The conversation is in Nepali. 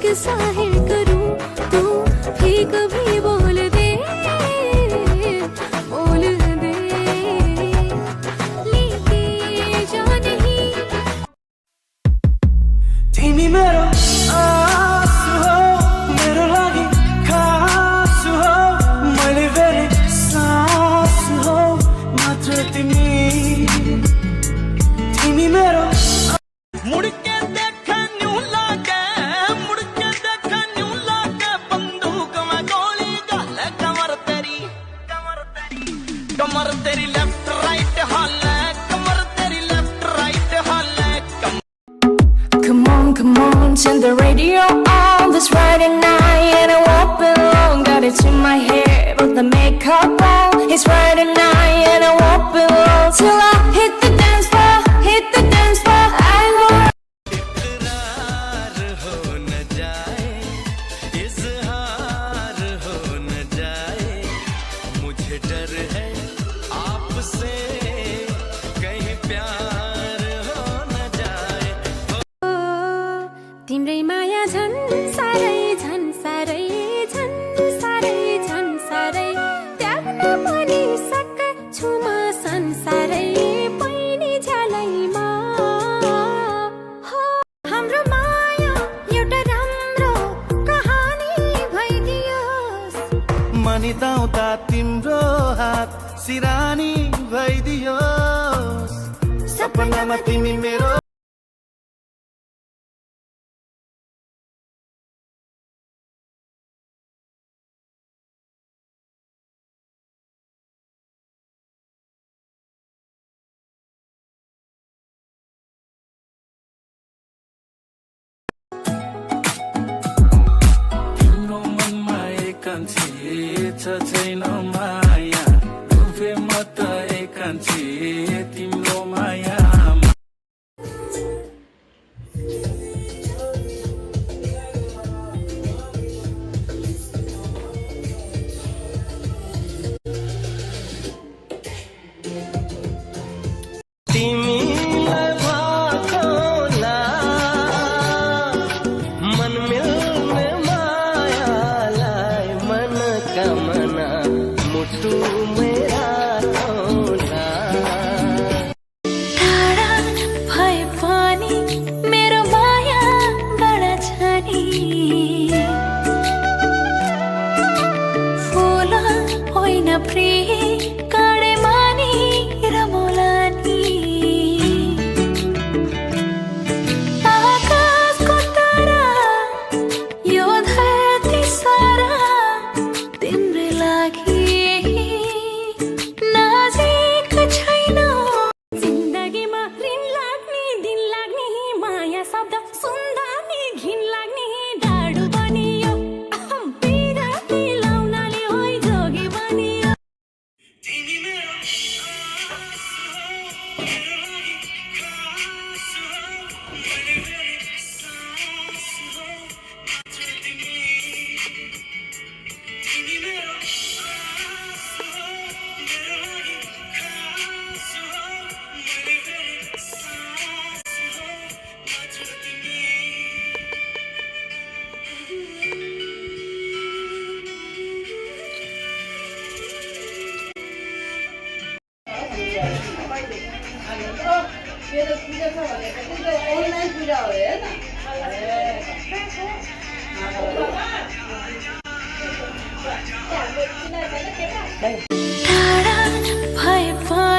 इश्क साहिर करूं तू भी कभी बोल दे लेके जा नहीं। तिमी मेरो आस हो मेरो लागि खास हो मैले फेरि सास हो मात्र तिमी मेरो मुड़ के देखा न्यू लागे मुड़ के देखा न्यू लागे बंदूक में गोली गाले कमर तेरी लेफ्ट राइट हाले कमर तेरी लेफ्ट राइट हाले Come on, turn the radio on this Friday night and I won't be long. Got it in my hair, put the makeup on. It's Friday night and I won't be long till I hit the dance floor, hit the dance floor. I know. इकरार हो न जाए इजहार हो न जाए मुझे डर है आपसे कहीं प्यार हो न जाए। तिम्रै माया झन् सारै झन् सारै झन् सारै झन् सारै त्याग्न पनि सक्छु म संसारै पैनी झ्यालैमा हो हाम्रो माया एउटा राम्रो कहानी भइदियोस् मनिदाउँदा तिम्रो हात सिरानी भइदियोस् सपनामा तिमी मेरो छैन माया डुबे म त एकान्छे तिम्रो माया तिमीलाई भएको ना मन मिल्ने मायालाई मन कामना मुटु मेरा होला टाढा भए पनि मेरो माया गडा छ नि फुल होइन प्रिय काँडे मानी रमोला नि आकाशको तारा यो धरती सारा तिम्रै लागि नजिक छैन जिन्दगीमा ऋण लाग्ने दिन लाग्ने माया शब्द सुन्दा नि घिन लाग्ने डाडु बनियो बिराती लाउनाले होइ जोगी बनियो। तिमी मेरो आस हो मेरो लागि खास हो मैले फेरि सास हो मात्र तिमी मेरो आस हो मेरो लागि खास हो मैले फेरि सास हो मात्र तिमी ये तो पूजा का वाले तो ऑनलाइन पूजा हो है ना टाढा भए पनि